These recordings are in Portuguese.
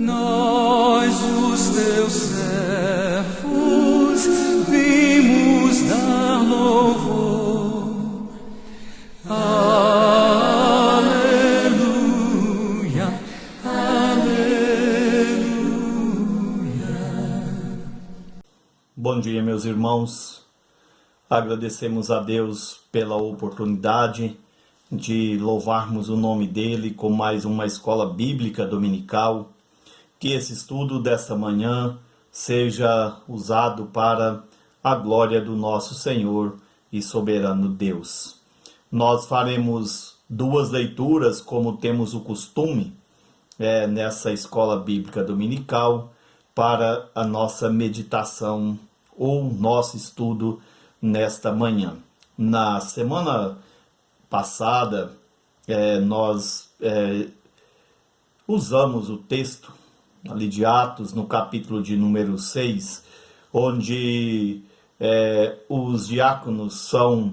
Nós, os teus servos, vimos dar louvor. Aleluia, aleluia. Bom dia, meus irmãos. Agradecemos a Deus pela oportunidade de louvarmos o nome dele com mais uma escola bíblica dominical. Que esse estudo desta manhã seja usado para a glória do nosso Senhor e soberano Deus. Nós faremos duas leituras, como temos o costume, nessa escola bíblica dominical, para a nossa meditação ou nosso estudo nesta manhã. Na semana passada, nós usamos o texto ali de Atos, no capítulo de número 6, onde os diáconos são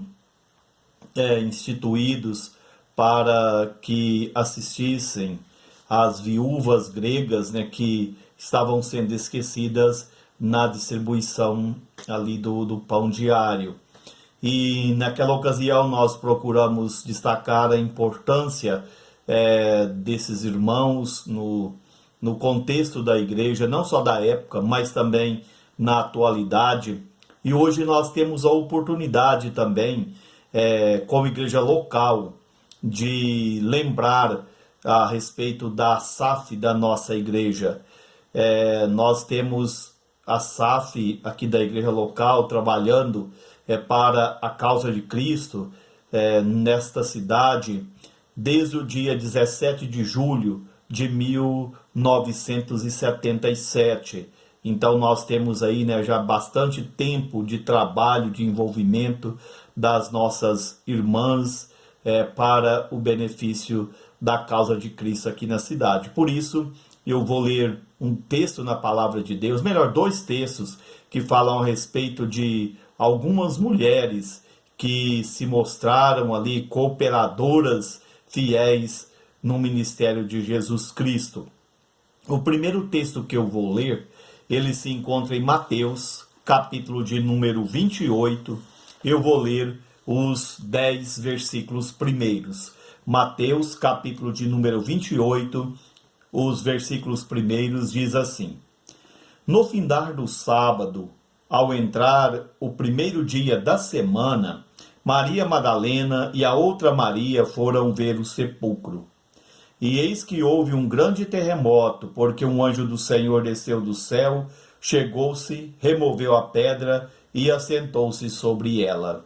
instituídos para que assistissem às viúvas gregas, que estavam sendo esquecidas na distribuição ali do pão diário. E naquela ocasião nós procuramos destacar a importância desses irmãos no contexto da igreja, não só da época, mas também na atualidade. E hoje nós temos a oportunidade também, como igreja local, de lembrar a respeito da SAF da nossa igreja. Nós temos a SAF aqui da igreja local trabalhando para a causa de Cristo nesta cidade desde o dia 17 de julho de 1977. Então nós temos aí já bastante tempo de trabalho, de envolvimento das nossas irmãs para o benefício da causa de Cristo aqui na cidade. Por isso eu vou ler um texto na palavra de Deus, melhor, dois textos que falam a respeito de algumas mulheres que se mostraram ali cooperadoras fiéis no ministério de Jesus Cristo. O primeiro texto que eu vou ler, ele se encontra em Mateus, capítulo de número 28. Eu vou ler os 10 versículos primeiros. Mateus, capítulo de número 28, os versículos primeiros diz assim: No findar do sábado, ao entrar o primeiro dia da semana, Maria Madalena e a outra Maria foram ver o sepulcro. E eis que houve um grande terremoto, porque um anjo do Senhor desceu do céu, chegou-se, removeu a pedra e assentou-se sobre ela.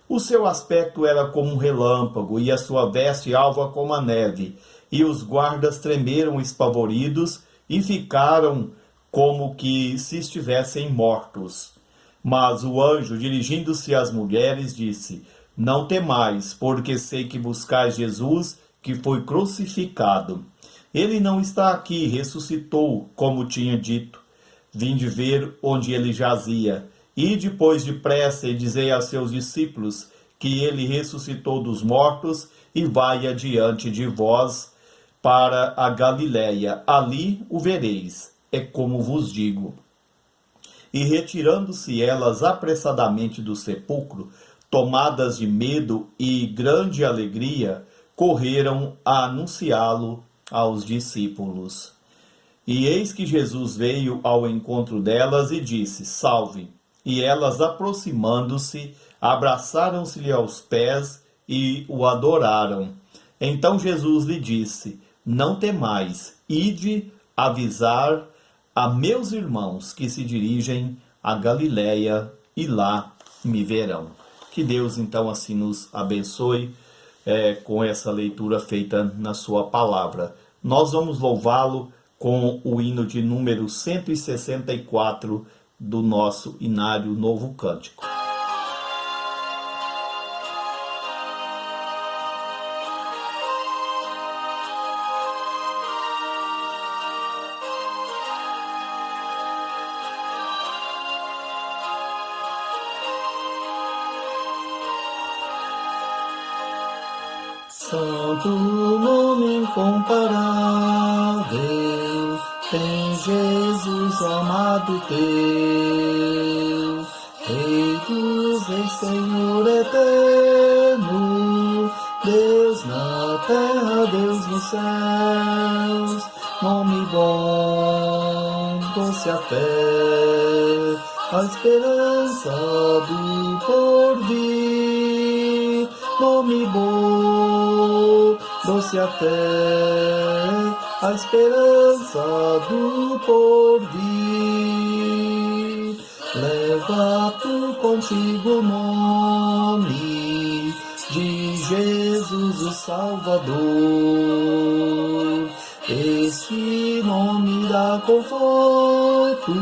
O seu aspecto era como um relâmpago, e a sua veste alva como a neve. E os guardas tremeram espavoridos e ficaram como que se estivessem mortos. Mas o anjo, dirigindo-se às mulheres, disse: Não temais, porque sei que buscais Jesus, que foi crucificado. Ele não está aqui, ressuscitou, como tinha dito. Vinde ver onde ele jazia. E depois depressa e dizei a seus discípulos que ele ressuscitou dos mortos e vai adiante de vós para a Galiléia. Ali o vereis, é como vos digo. E retirando-se elas apressadamente do sepulcro, tomadas de medo e grande alegria, correram a anunciá-lo aos discípulos. E eis que Jesus veio ao encontro delas e disse: Salve! E elas, aproximando-se, abraçaram-se-lhe aos pés e o adoraram. Então Jesus lhe disse: Não temais, ide avisar a meus irmãos que se dirigem a Galiléia e lá me verão. Que Deus então assim nos abençoe com essa leitura feita na sua palavra. Nós vamos louvá-lo com o hino de número 164 do nosso Inário Novo Cântico. Santo nome incomparável, em Jesus amado teu, Rei dos Reis, Senhor eterno, Deus na terra, Deus nos céus, nome bom, doce a fé, a esperança do porvir, nome bom, doce a fé, a esperança do porvir. Leva tu contigo o nome de Jesus o Salvador. Este nome dá conforto,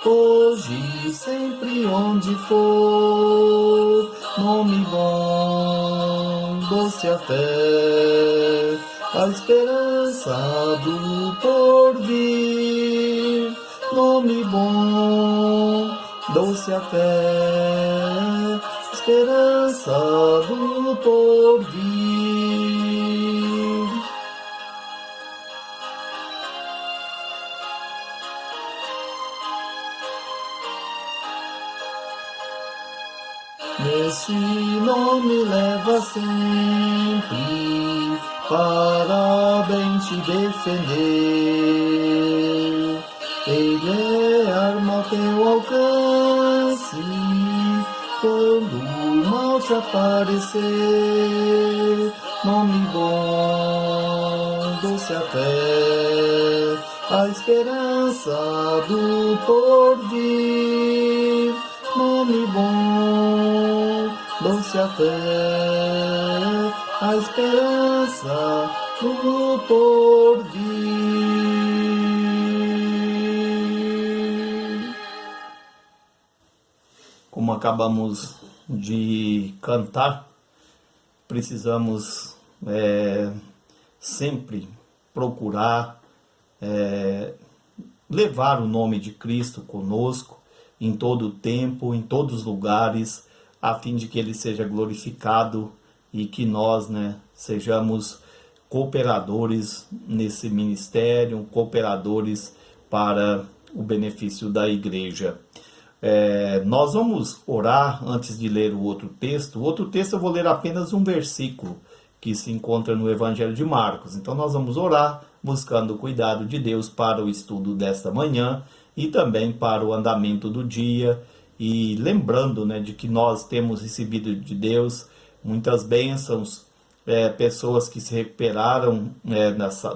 hoje e sempre onde for. Nome bom, doce a fé, a esperança do porvir. Nome bom, doce a fé, esperança do porvir. Nesse nome leva sempre para bem te defender. Ele é arma ao teu alcance quando o mal te aparecer. Nome bom, doce a fé, a esperança do porvir. Nome bom, doce a fé, a esperança do porvir. Como acabamos de cantar, precisamos sempre procurar levar o nome de Cristo conosco em todo o tempo, em todos os lugares, a fim de que Ele seja glorificado e que nós sejamos cooperadores nesse ministério, cooperadores para o benefício da igreja. Nós vamos orar antes de ler o outro texto. O outro texto eu vou ler apenas um versículo que se encontra no Evangelho de Marcos. Então nós vamos orar buscando o cuidado de Deus para o estudo desta manhã e também para o andamento do dia, e lembrando de que nós temos recebido de Deus muitas bênçãos, pessoas que se recuperaram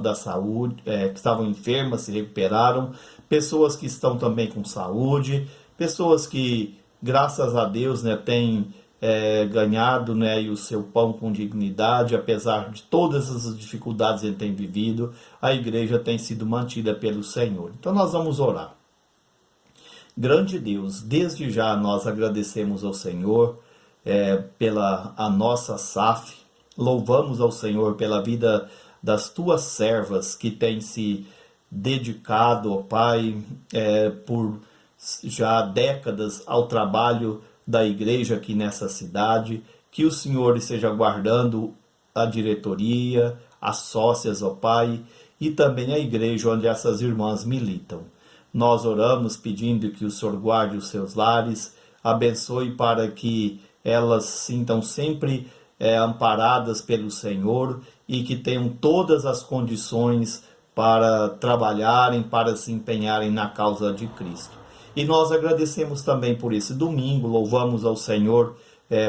da saúde, que estavam enfermas, se recuperaram, pessoas que estão também com saúde, pessoas que, graças a Deus, têm ganhado o seu pão com dignidade, apesar de todas as dificuldades que ele tem vivido, a igreja tem sido mantida pelo Senhor. Então nós vamos orar. Grande Deus, desde já nós agradecemos ao Senhor pela a nossa SAF, louvamos ao Senhor pela vida das tuas servas que têm se dedicado, ó Pai, por já décadas ao trabalho da igreja aqui nessa cidade, que o Senhor esteja guardando a diretoria, as sócias, ó Pai, e também a igreja onde essas irmãs militam. Nós oramos pedindo que o Senhor guarde os seus lares, abençoe para que elas sintam sempre amparadas pelo Senhor e que tenham todas as condições para trabalharem, para se empenharem na causa de Cristo. E nós agradecemos também por esse domingo, louvamos ao Senhor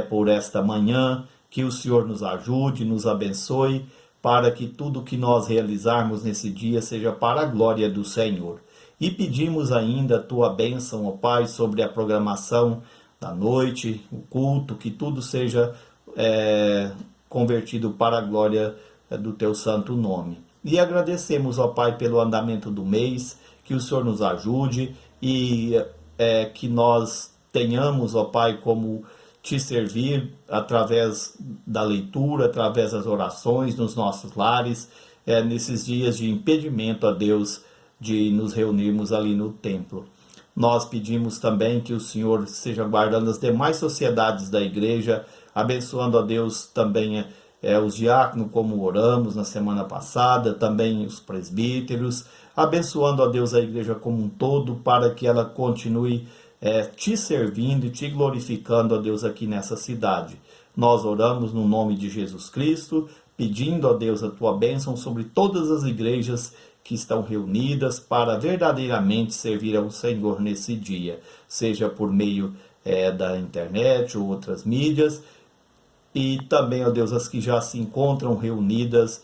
por esta manhã, que o Senhor nos ajude, nos abençoe, para que tudo que nós realizarmos nesse dia seja para a glória do Senhor. E pedimos ainda a tua bênção, ó Pai, sobre a programação da noite, o culto, que tudo seja convertido para a glória do teu santo nome. E agradecemos, ó Pai, pelo andamento do mês, que o Senhor nos ajude e que nós tenhamos, ó Pai, como te servir através da leitura, através das orações nos nossos lares, nesses dias de impedimento a Deus de nos reunirmos ali no templo. Nós pedimos também que o Senhor esteja guardando as demais sociedades da igreja, abençoando a Deus também os diáconos, como oramos na semana passada, também os presbíteros, abençoando a Deus a igreja como um todo, para que ela continue te servindo e te glorificando a Deus aqui nessa cidade. Nós oramos no nome de Jesus Cristo, pedindo a Deus a tua bênção sobre todas as igrejas que estão reunidas para verdadeiramente servir ao Senhor nesse dia, seja por meio da internet ou outras mídias, e também, ó Deus, as que já se encontram reunidas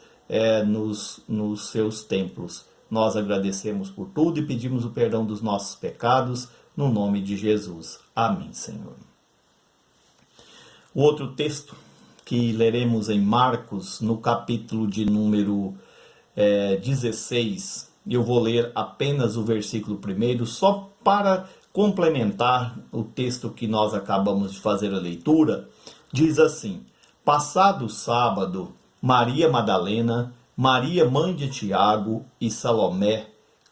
nos seus templos. Nós agradecemos por tudo e pedimos o perdão dos nossos pecados, no nome de Jesus. Amém, Senhor. O outro texto que leremos em Marcos, no capítulo de número 16, eu vou ler apenas o versículo 1, só para complementar o texto que nós acabamos de fazer a leitura. Diz assim: passado o sábado, Maria Madalena, Maria mãe de Tiago e Salomé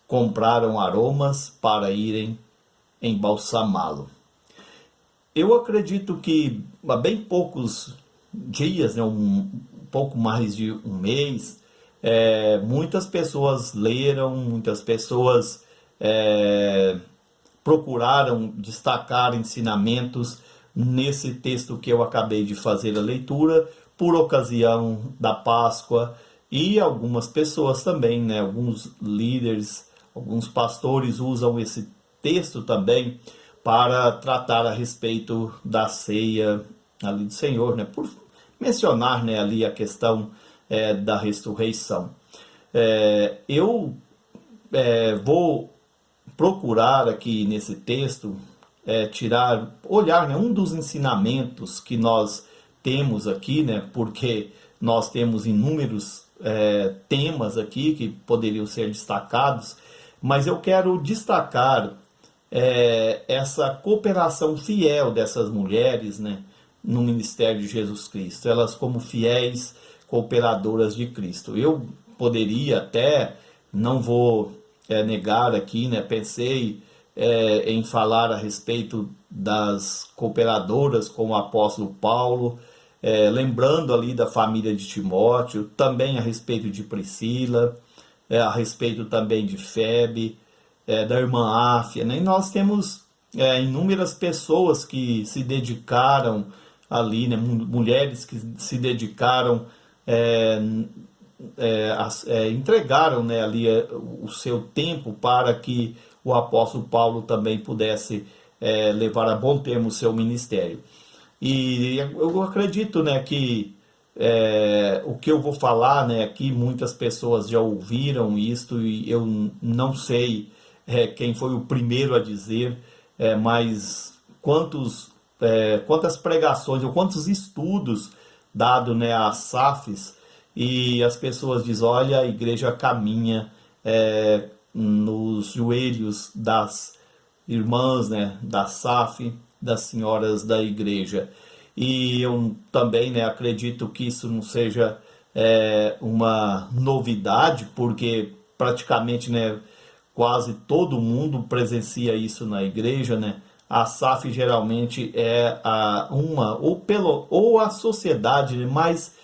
compraram aromas para irem embalsamá-lo. Eu acredito que há bem poucos dias, né, um pouco mais de um mês, muitas pessoas leram, muitas pessoas procuraram destacar ensinamentos nesse texto que eu acabei de fazer a leitura, por ocasião da Páscoa, e algumas pessoas também, né, alguns líderes, alguns pastores usam esse texto também para tratar a respeito da ceia ali do Senhor, né, por mencionar, né, ali a questão da ressurreição. Eu vou procurar aqui nesse texto olhar, né, um dos ensinamentos que nós temos aqui, né, porque nós temos inúmeros temas aqui que poderiam ser destacados, mas eu quero destacar essa cooperação fiel dessas mulheres, né, no ministério de Jesus Cristo, elas como fiéis cooperadoras de Cristo. Eu poderia até, não vou negar aqui, né, pensei em falar a respeito das cooperadoras com o apóstolo Paulo, lembrando ali da família de Timóteo, também a respeito de Priscila, a respeito também de Febe, da irmã Áfia, né? E nós temos inúmeras pessoas que se dedicaram ali, né? Mulheres que se dedicaram, entregaram, né, ali o seu tempo para que o apóstolo Paulo também pudesse levar a bom termo o seu ministério. E eu acredito, né, que o que eu vou falar, né, aqui muitas pessoas já ouviram isto e eu não sei quem foi o primeiro a dizer, mas quantas pregações ou quantos estudos dados, né, a SAFs, e as pessoas dizem: olha, a igreja caminha nos joelhos das irmãs, né, da SAF, das senhoras da igreja. E eu também, né, acredito que isso não seja uma novidade, porque praticamente, né, quase todo mundo presencia isso na igreja, né? A SAF geralmente é ou a sociedade mais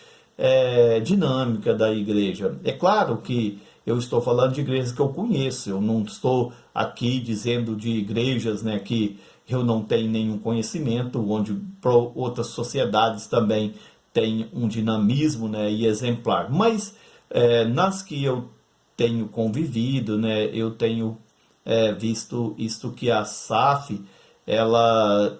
dinâmica da igreja. É claro que eu estou falando de igrejas que eu conheço, eu não estou aqui dizendo de igrejas, né, que eu não tenho nenhum conhecimento, onde outras sociedades também têm um dinamismo, né, e exemplar. Mas nas que eu tenho convivido, né, eu tenho visto isto, que a SAF ela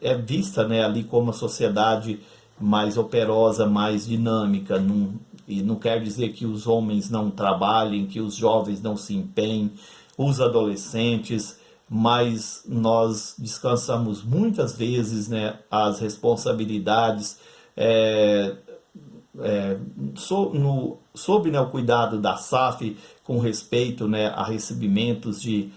é vista, né, ali como uma sociedade mais operosa, mais dinâmica, e não quer dizer que os homens não trabalhem, que os jovens não se empenhem, os adolescentes, mas nós descansamos muitas vezes, né, as responsabilidades sob, né, o cuidado da SAF com respeito, né, a recebimentos de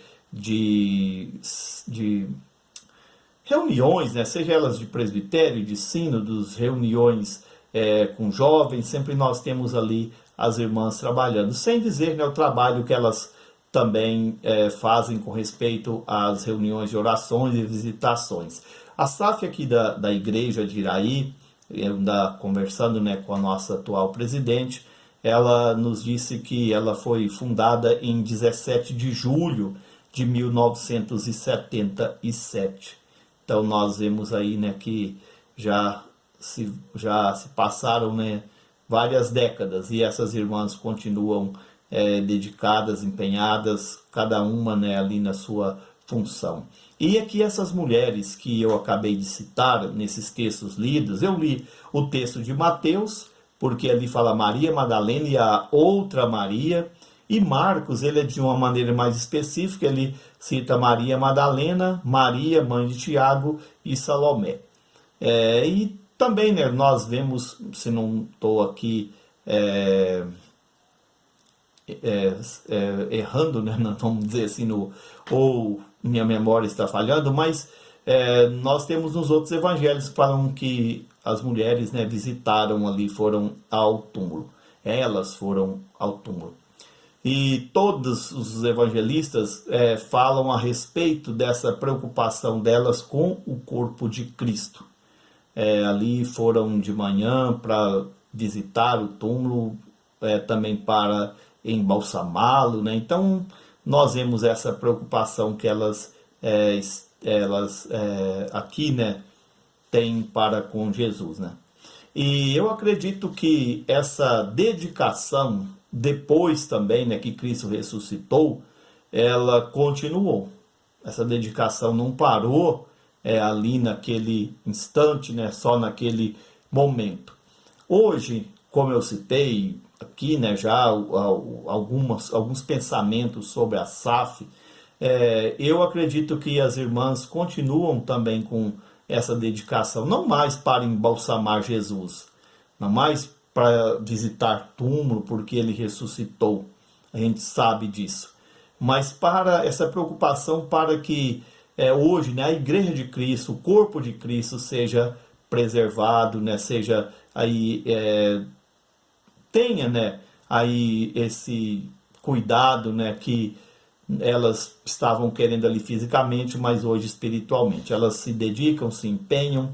reuniões, né, seja elas de presbitério, de sínodos, reuniões com jovens, sempre nós temos ali as irmãs trabalhando, sem dizer, né, o trabalho que elas também fazem com respeito às reuniões de orações e visitações. A SAF aqui da igreja de Iraí, eu ainda conversando, né, com a nossa atual presidente, ela nos disse que ela foi fundada em 17 de julho de 1977. Então nós vemos aí, né, que já se passaram, né, várias décadas e essas irmãs continuam dedicadas, empenhadas, cada uma, né, ali na sua função. E aqui essas mulheres que eu acabei de citar nesses textos lidos, eu li o texto de Mateus, porque ali fala Maria Madalena e a outra Maria, e Marcos, ele é de uma maneira mais específica, ele cita Maria Madalena, Maria, mãe de Tiago e Salomé. E também, né, nós vemos, se não estou aqui errando, né, vamos dizer assim, ou minha memória está falhando, mas nós temos nos outros evangelhos que falam que as mulheres, né, visitaram ali, foram ao túmulo. Elas foram ao túmulo. E todos os evangelistas falam a respeito dessa preocupação delas com o corpo de Cristo. Ali foram de manhã para visitar o túmulo, também para embalsamá-lo, né? Então nós vemos essa preocupação que elas aqui, né, têm para com Jesus, né? E eu acredito que essa dedicação, depois também, né, que Cristo ressuscitou, ela continuou. Essa dedicação não parou ali naquele instante, né, só naquele momento. Hoje, como eu citei aqui, né, já alguns pensamentos sobre a SAF, eu acredito que as irmãs continuam também com essa dedicação, não mais para embalsamar Jesus, não mais para visitar túmulo porque ele ressuscitou, a gente sabe disso, mas para essa preocupação para que hoje, né, a Igreja de Cristo, o corpo de Cristo seja preservado, né, seja aí tenha, né, aí esse cuidado, né, que elas estavam querendo ali fisicamente, mas hoje espiritualmente. Elas se dedicam, se empenham.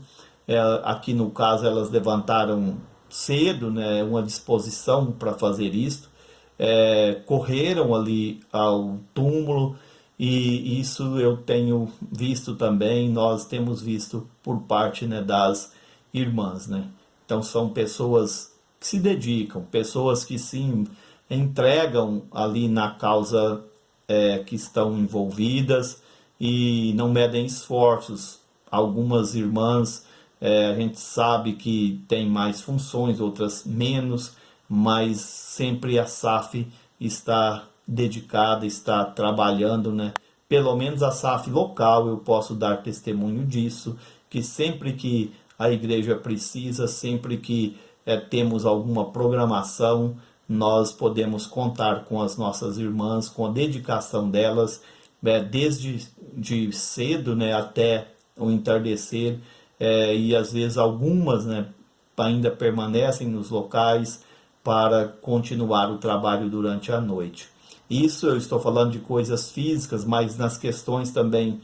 Aqui no caso elas levantaram cedo, né, uma disposição para fazer isto. Correram ali ao túmulo e isso eu tenho visto também, nós temos visto por parte, né, das irmãs, né? Então são pessoas que se dedicam, pessoas que se entregam ali na causa que estão envolvidas e não medem esforços. Algumas irmãs, a gente sabe que tem mais funções, outras menos, mas sempre a SAF está dedicada, está trabalhando, né? Pelo menos a SAF local, eu posso dar testemunho disso, que sempre que a igreja precisa, sempre que temos alguma programação, nós podemos contar com as nossas irmãs, com a dedicação delas, desde de cedo, né, até o entardecer, e às vezes algumas, né, ainda permanecem nos locais para continuar o trabalho durante a noite. Isso eu estou falando de coisas físicas, mas nas questões também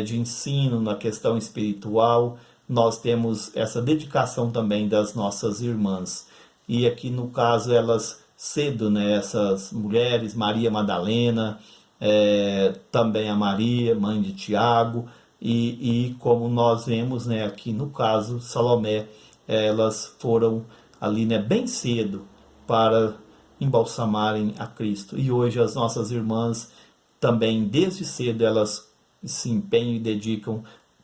de ensino, na questão espiritual, nós temos essa dedicação também das nossas irmãs. E aqui no caso elas cedo, né, essas mulheres, Maria Madalena, também a Maria, mãe de Tiago, e como nós vemos, né, aqui no caso Salomé, elas foram ali, né, bem cedo para embalsamarem a Cristo. E hoje as nossas irmãs também desde cedo elas se empenham e dedicam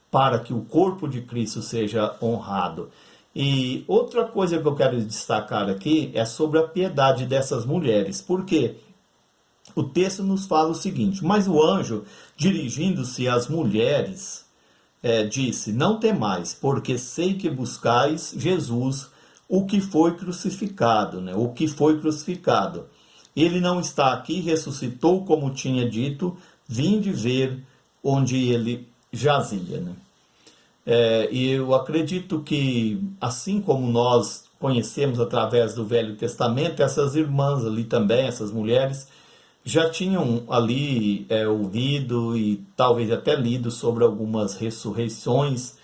para que o corpo de Cristo seja honrado. E outra coisa que eu quero destacar aqui é sobre a piedade dessas mulheres, porque o texto nos fala o seguinte: mas o anjo, dirigindo-se às mulheres, disse: não temais, porque sei que buscais Jesus, o que foi crucificado, né? O que foi crucificado. Ele não está aqui, ressuscitou, como tinha dito, vinde ver onde ele jazia, né? E eu acredito que, assim como nós conhecemos através do Velho Testamento, essas irmãs ali também, essas mulheres, já tinham ali ouvido e talvez até lido sobre algumas ressurreições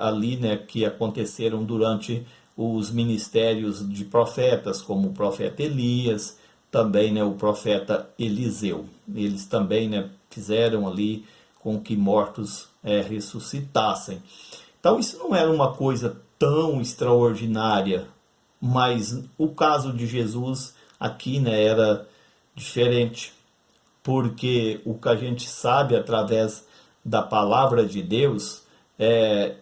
ali, né, que aconteceram durante os ministérios de profetas, como o profeta Elias, também, né, o profeta Eliseu. Eles também, né, fizeram ali com que mortos ressuscitassem. Então isso não era uma coisa tão extraordinária, mas o caso de Jesus aqui, né, era diferente, porque o que a gente sabe através da palavra de Deus,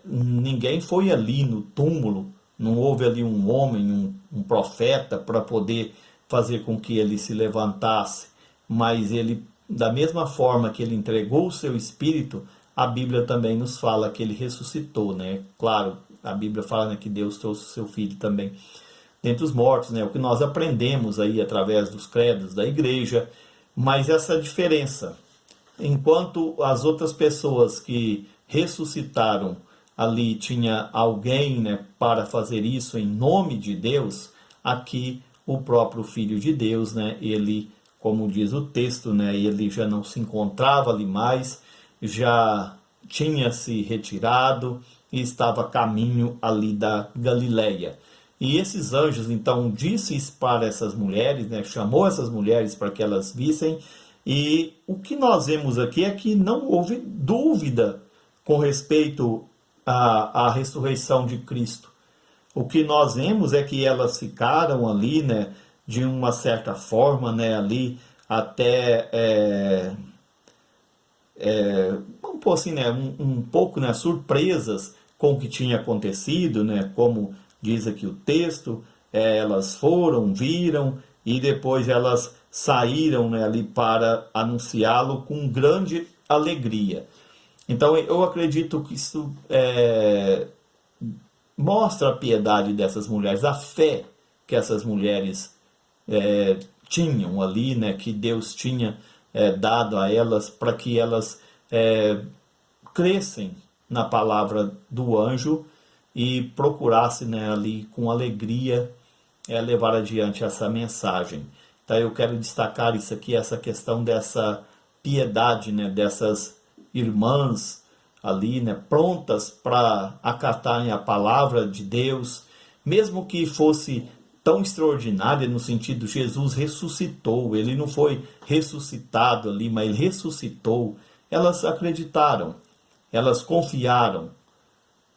ninguém foi ali no túmulo, não houve ali um homem, um profeta para poder fazer com que ele se levantasse, mas ele, da mesma forma que ele entregou o seu espírito, a Bíblia também nos fala que ele ressuscitou, né? Claro, a Bíblia fala, né, que Deus trouxe o seu filho também dentre os mortos, né? O que nós aprendemos aí através dos credos da igreja, mas essa diferença, enquanto as outras pessoas que ressuscitaram ali tinha alguém, né, para fazer isso em nome de Deus, aqui o próprio Filho de Deus, né, ele, como diz o texto, né, ele já não se encontrava ali mais, já tinha se retirado e estava a caminho ali da Galileia. E esses anjos, então, disse para essas mulheres, né, chamou essas mulheres para que elas vissem, e o que nós vemos aqui é que não houve dúvida com respeito à ressurreição de Cristo. O que nós vemos é que elas ficaram ali, né, de uma certa forma, né, ali até, vamos pôr assim, né, um pouco, né, surpresas com o que tinha acontecido, né, como diz aqui o texto, elas foram, viram e depois elas saíram, né, ali para anunciá-lo com grande alegria. Então eu acredito que isso mostra a piedade dessas mulheres, a fé que essas mulheres tinham ali, né, que Deus tinha dado a elas para que elas crescem na palavra do anjo e procurassem, né, ali com alegria levar adiante essa mensagem. Então eu quero destacar isso aqui, essa questão dessa piedade, né, dessas irmãs ali, né, prontas para acatarem a palavra de Deus, mesmo que fosse tão extraordinária no sentido Jesus ressuscitou, ele não foi ressuscitado ali, mas ele ressuscitou. Elas acreditaram, elas confiaram.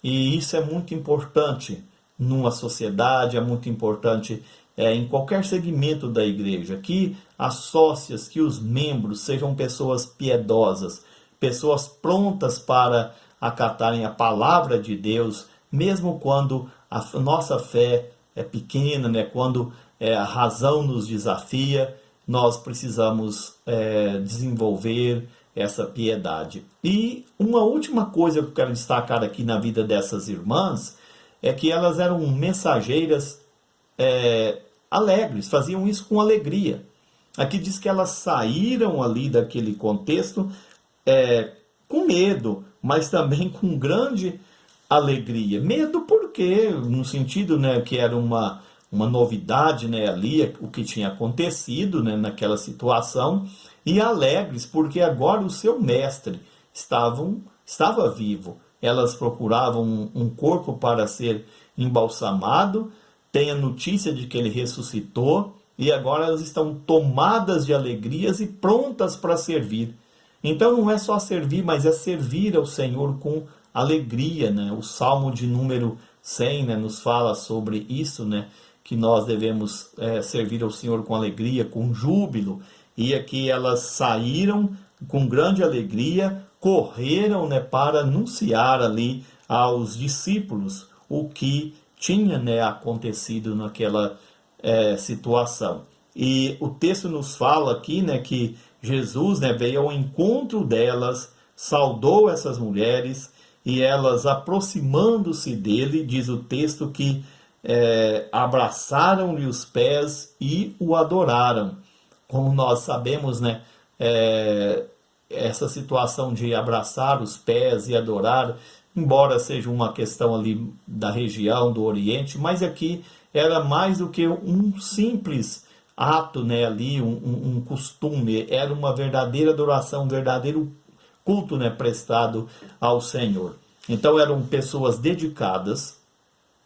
E isso é muito importante numa sociedade, é muito importante em qualquer segmento da igreja, que as sócias, que os membros sejam pessoas piedosas, pessoas prontas para acatarem a palavra de Deus, mesmo quando a nossa fé é pequena, né? Quando a razão nos desafia, nós precisamos desenvolver essa piedade. E uma última coisa que eu quero destacar aqui na vida dessas irmãs é que elas eram mensageiras alegres, faziam isso com alegria. Aqui diz que elas saíram ali daquele contexto com medo, mas também com grande alegria. Medo porque, no sentido, né, que era uma novidade, né, ali, o que tinha acontecido, né, naquela situação, e alegres porque agora o seu mestre estava vivo. Elas procuravam um corpo para ser embalsamado, tem a notícia de que ele ressuscitou, e agora elas estão tomadas de alegrias e prontas para servir. Então não é só servir, mas é servir ao Senhor com alegria, né? O Salmo de número 100, né, nos fala sobre isso, né? Que nós devemos servir ao Senhor com alegria, com júbilo. E aqui elas saíram com grande alegria, correram, né, para anunciar ali aos discípulos o que tinha, né, acontecido naquela situação. E o texto nos fala aqui, né, que Jesus, né, veio ao encontro delas, saudou essas mulheres e elas, aproximando-se dele, diz o texto que abraçaram-lhe os pés e o adoraram. Como nós sabemos, né, essa situação de abraçar os pés e adorar, embora seja uma questão ali da região do Oriente, mas aqui era mais do que um simples ato, né, ali, um costume, era uma verdadeira adoração, um verdadeiro culto, né, prestado ao Senhor. Então eram pessoas dedicadas,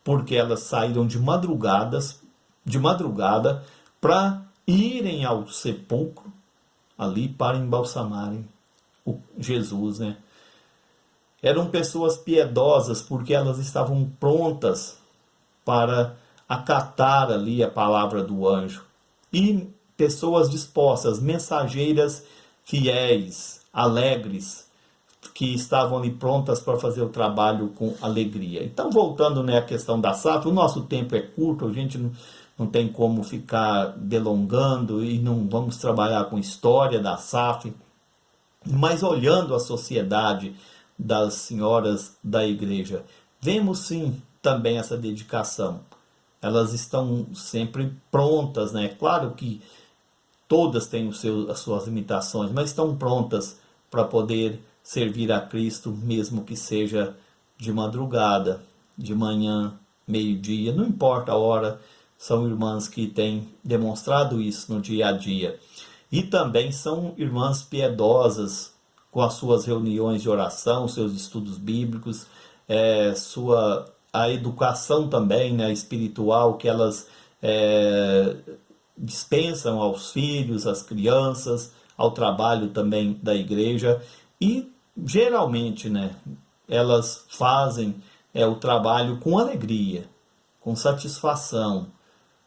porque elas saíram de madrugada para irem ao sepulcro ali para embalsamarem o Jesus, né? Eram pessoas piedosas porque elas estavam prontas para acatar ali a palavra do anjo. E pessoas dispostas, mensageiras fiéis, alegres, que estavam ali prontas para fazer o trabalho com alegria. Então, voltando, né, à questão da SAF, o nosso tempo é curto, a gente não tem como ficar delongando e não vamos trabalhar com história da SAF, mas olhando a sociedade das senhoras da igreja, vemos sim também essa dedicação. Elas estão sempre prontas, né? Claro que todas têm as suas limitações, mas estão prontas para poder servir a Cristo, mesmo que seja de madrugada, de manhã, meio-dia, não importa a hora, são irmãs que têm demonstrado isso no dia a dia. E também são irmãs piedosas, com as suas reuniões de oração, seus estudos bíblicos, a educação também, né, espiritual que elas dispensam aos filhos, às crianças, ao trabalho também da igreja. E geralmente, né, elas fazem o trabalho com alegria, com satisfação.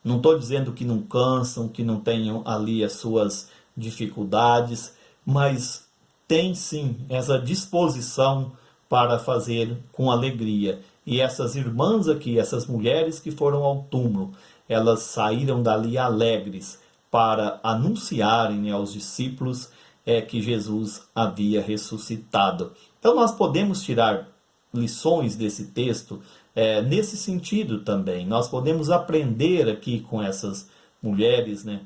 Não estou dizendo que não cansam, que não tenham ali as suas dificuldades, mas tem sim essa disposição para fazer com alegria. E essas irmãs aqui, essas mulheres que foram ao túmulo, elas saíram dali alegres para anunciarem, né, aos discípulos que Jesus havia ressuscitado. Então nós podemos tirar lições desse texto nesse sentido também. Nós podemos aprender aqui com essas mulheres, né,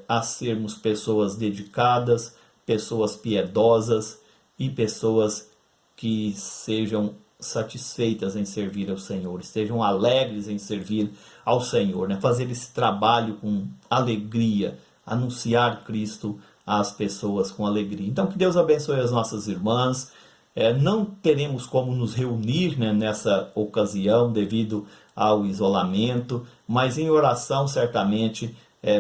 a sermos pessoas dedicadas, pessoas piedosas e pessoas que sejam satisfeitas em servir ao Senhor, estejam alegres em servir ao Senhor, né? Fazer esse trabalho com alegria, anunciar Cristo às pessoas com alegria. Então que Deus abençoe as nossas irmãs. Não teremos como nos reunir, né, nessa ocasião devido ao isolamento, mas em oração certamente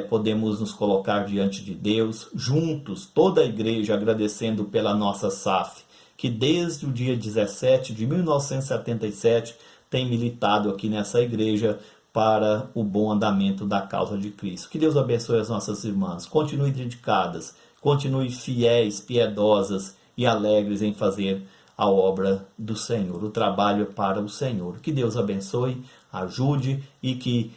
podemos nos colocar diante de Deus, juntos, toda a igreja agradecendo pela nossa SAF, que desde o dia 17 de 1977 tem militado aqui nessa igreja para o bom andamento da causa de Cristo. Que Deus abençoe as nossas irmãs, continue dedicadas, continue fiéis, piedosas e alegres em fazer a obra do Senhor. O trabalho é para o Senhor. Que Deus abençoe, ajude e que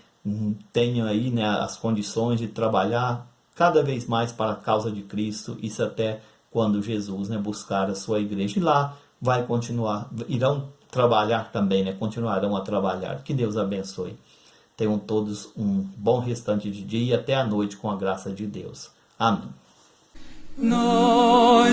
tenham aí, né, as condições de trabalhar cada vez mais para a causa de Cristo, isso até quando Jesus, né, buscar a sua igreja. E lá vai continuar, irão trabalhar também, né, continuarão a trabalhar. Que Deus abençoe. Tenham todos um bom restante de dia e até a noite com a graça de Deus. Amém. Nós